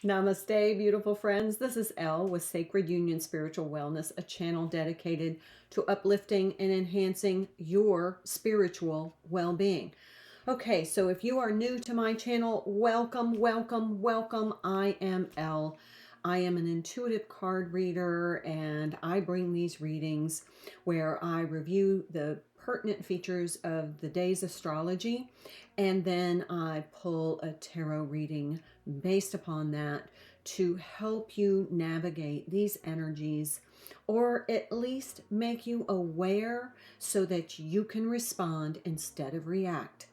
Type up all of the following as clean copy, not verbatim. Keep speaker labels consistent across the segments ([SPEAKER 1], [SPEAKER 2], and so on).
[SPEAKER 1] Namaste, beautiful friends. This is Elle with Sacred Union Spiritual Wellness, a channel dedicated to uplifting and enhancing your spiritual well-being. Okay, so if you are new to my channel, welcome, welcome, welcome. I am Elle. I am an intuitive card reader, and I bring these readings where I review the pertinent features of the day's astrology, and then I pull a tarot reading based upon that to help you navigate these energies, or at least make you aware so that you can respond instead of react.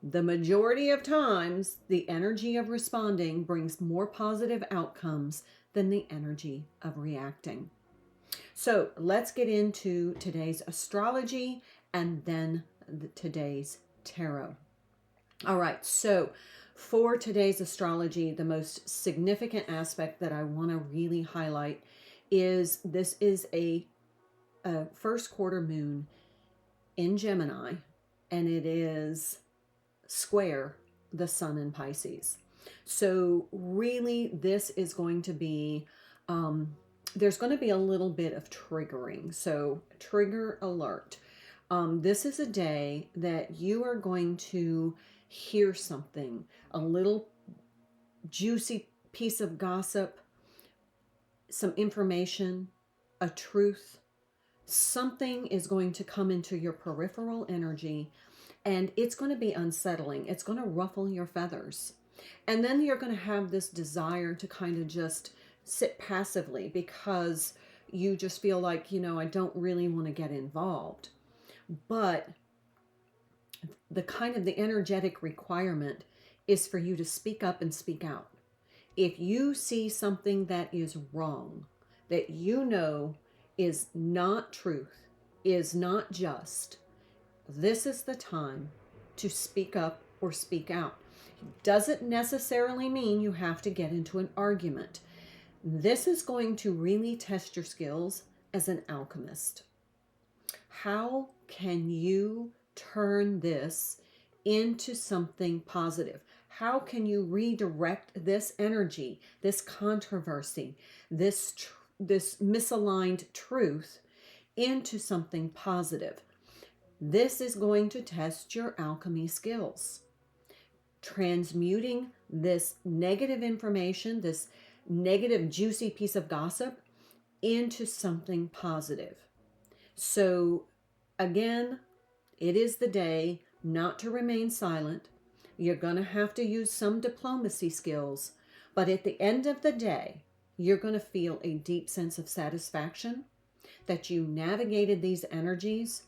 [SPEAKER 1] The majority of times, the energy of responding brings more positive outcomes than the energy of reacting. So let's get into today's astrology and then today's tarot. All right, so for today's astrology, the most significant aspect that I want to really highlight is this is a first quarter moon in Gemini, and it is square the sun in Pisces. So really this is going to be, there's going to be a little bit of triggering. So trigger alert. This is a day that you are going to hear something, a little juicy piece of gossip, some information, a truth. Something is going to come into your peripheral energy, and it's going to be unsettling. It's going to ruffle your feathers. And then you're going to have this desire to kind of just sit passively because you just feel like, I don't really want to get involved. But the energetic requirement is for you to speak up and speak out. If you see something that is wrong, that is not truth, is not just, this is the time to speak up or speak out. Doesn't necessarily mean you have to get into an argument. This is going to really test your skills as an alchemist. How can you turn this into something positive? How can you redirect this energy, this controversy, this misaligned truth into something positive? This is going to test your alchemy skills. Transmuting this negative information, this negative juicy piece of gossip, into something positive. So again, it is the day not to remain silent. You're going to have to use some diplomacy skills, but at the end of the day, you're going to feel a deep sense of satisfaction that you navigated these energies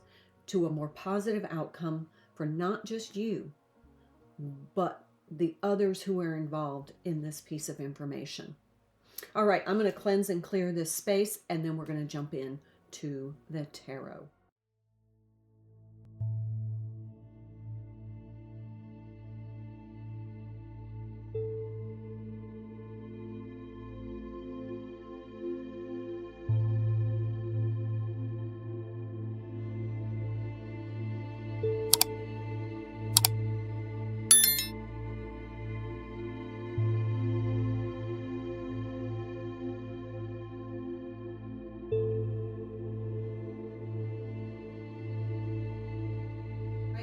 [SPEAKER 1] to a more positive outcome for not just you, but the others who are involved in this piece of information. All right, I'm going to cleanse and clear this space, and then we're going to jump in to the tarot.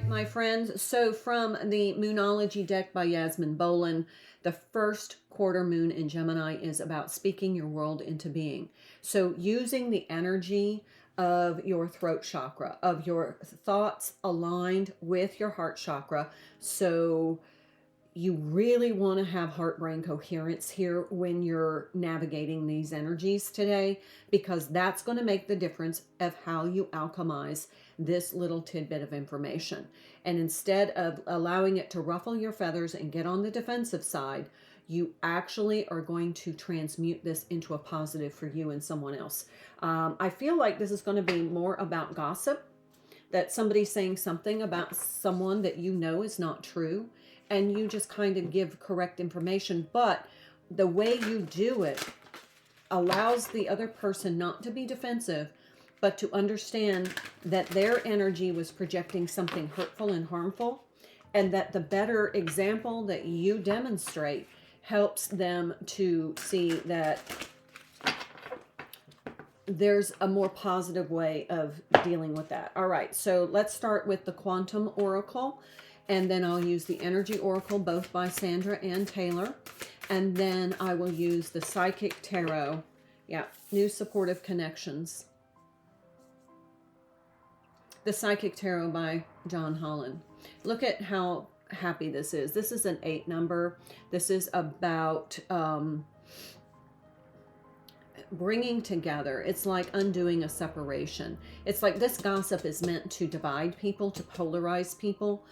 [SPEAKER 1] My friends, so from the Moonology deck by Yasmin Bolin, the first quarter moon in Gemini is about speaking your world into being. So using the energy of your throat chakra, of your thoughts aligned with your heart chakra. So you really want to have heart-brain coherence here when you're navigating these energies today, because that's going to make the difference of how you alchemize this little tidbit of information. And instead of allowing it to ruffle your feathers and get on the defensive side, you actually are going to transmute this into a positive for you and someone else. I feel like this is going to be more about gossip, that somebody's saying something about someone that you know is not true, and you just kind of give correct information, but the way you do it allows the other person not to be defensive, but to understand that their energy was projecting something hurtful and harmful, and that the better example that you demonstrate helps them to see that there's a more positive way of dealing with that. All right, so let's start with the Quantum Oracle, and then I'll use the Energy Oracle, both by Sandra and Taylor, and then I will use the Psychic Tarot. Yeah, New Supportive Connections. The Psychic Tarot by John Holland. Look at how happy this is. This is an 8 number. This is about bringing together. It's like undoing a separation. It's like this gossip is meant to divide people, to polarize people,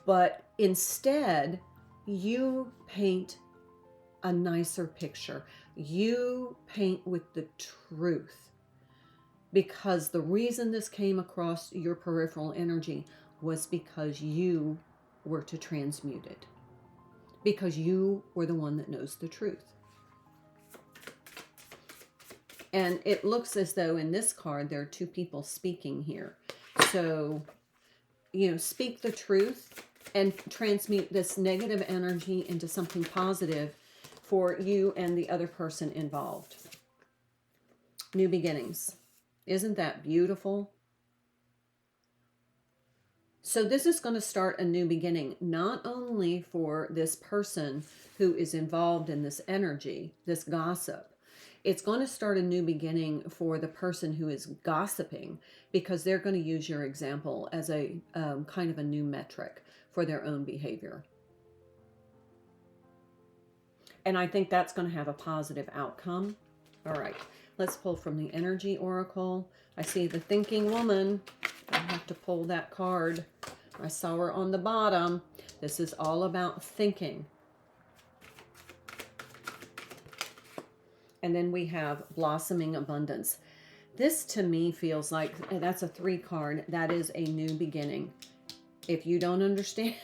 [SPEAKER 1] but instead you paint a nicer picture. You paint with the truth, because the reason this came across your peripheral energy was because you were to transmute it, because you were the one that knows the truth. And it looks as though in this card, there are 2 people speaking here. So, you know, speak the truth and transmute this negative energy into something positive for you and the other person involved. New beginnings. Isn't that beautiful? So this is going to start a new beginning, not only for this person who is involved in this energy, this gossip. It's going to start a new beginning for the person who is gossiping, because they're going to use your example as a kind of a new metric for their own behavior. And I think that's going to have a positive outcome. All right, let's pull from the Energy Oracle. I see the Thinking Woman. I have to pull that card. I saw her on the bottom. This is all about thinking. And then we have Blossoming Abundance. This to me feels like, that's a 3 card. That is a new beginning. If you don't understand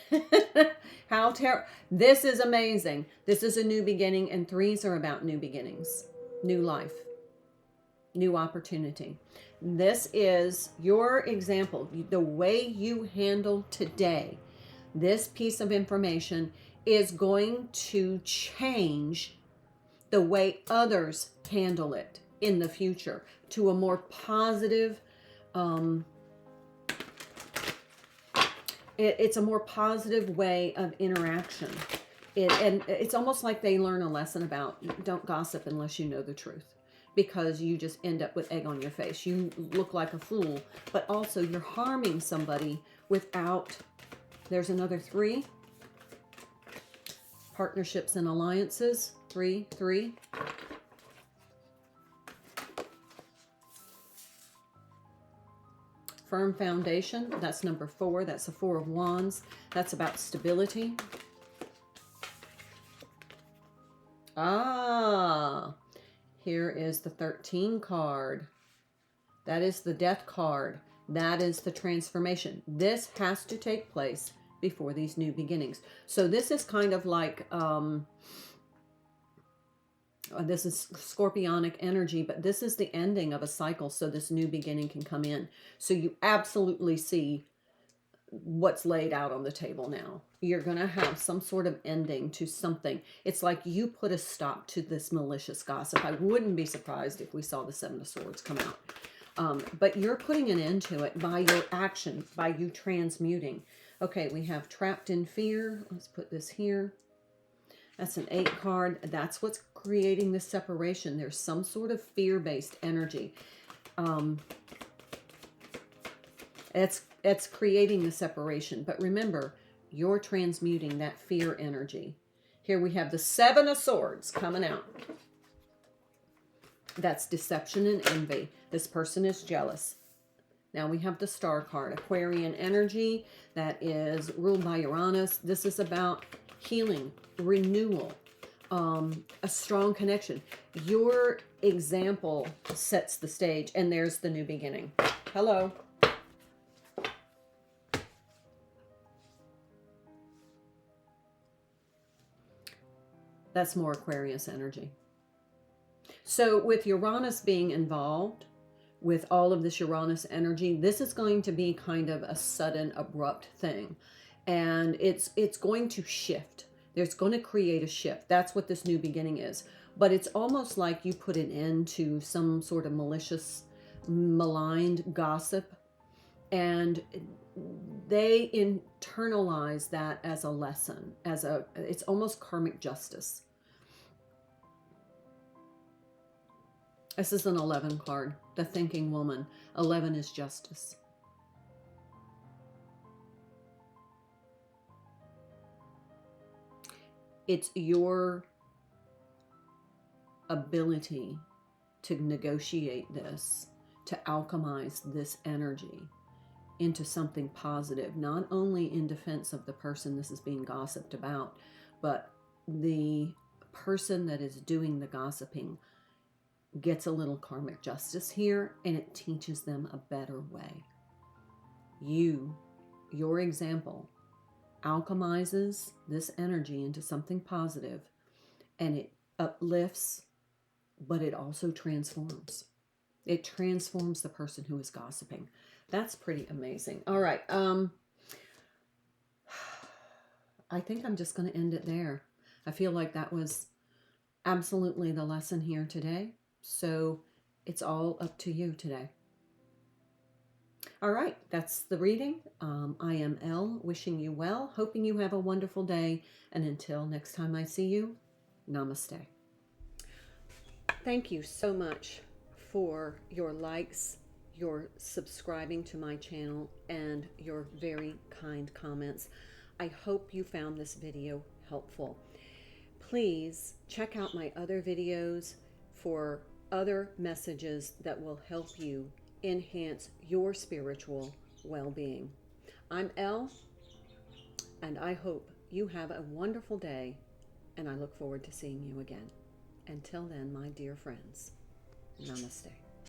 [SPEAKER 1] how terrible, this is amazing. This is a new beginning, and 3s are about new beginnings, new life, new opportunity. This is your example. The way you handle today, this piece of information is going to change the way others handle it in the future to a more positive, it's a more positive way of interaction. And it's almost like they learn a lesson about don't gossip unless you know the truth, because you just end up with egg on your face. You look like a fool, but also you're harming somebody without, there's another 3. Partnerships and alliances, 3, 3. Firm foundation, that's number 4. That's the 4 of Wands. That's about stability. Ah, here is the 13 card. That is the Death card. That is the transformation. This has to take place before these new beginnings. So this is kind of like, this is scorpionic energy, but this is the ending of a cycle, so this new beginning can come in. So you absolutely see what's laid out on the table now. You're going to have some sort of ending to something. It's like you put a stop to this malicious gossip. I wouldn't be surprised if we saw the 7 of Swords come out. But you're putting an end to it by your action, by you transmuting. Okay, we have Trapped in Fear. Let's put this here. That's an 8 card. That's what's creating this separation. There's some sort of fear-based energy. It's creating the separation. But remember, you're transmuting that fear energy. Here we have the 7 of Swords coming out. That's deception and envy. This person is jealous. Now we have the Star card, Aquarian energy. That is ruled by Uranus. This is about healing, renewal, a strong connection. Your example sets the stage, and there's the new beginning. Hello. That's more Aquarius energy. So with Uranus being involved, with all of this Uranus energy, this is going to be kind of a sudden, abrupt thing. And it's going to shift. There's going to create a shift. That's what this new beginning is. But it's almost like you put an end to some sort of malicious, maligned gossip, and they internalize that as a lesson, it's almost karmic justice. This is an 11 card, the thinking woman. 11 is justice. It's your ability to negotiate this, to alchemize this energy into something positive, not only in defense of the person this is being gossiped about, but the person that is doing the gossiping gets a little karmic justice here, and it teaches them a better way. Your example alchemizes this energy into something positive, and it uplifts, but it also transforms. It transforms the person who is gossiping. That's pretty amazing. All right. I think I'm just going to end it there. I feel like that was absolutely the lesson here today. So it's all up to you today. All right, that's the reading. I am Elle, wishing you well, hoping you have a wonderful day. And until next time I see you, namaste. Thank you so much for your likes, your subscribing to my channel, and your very kind comments. I hope you found this video helpful. Please check out my other videos for other messages that will help you enhance your spiritual well-being. I'm Elle, and I hope you have a wonderful day, and I look forward to seeing you again. Until then, my dear friends, namaste.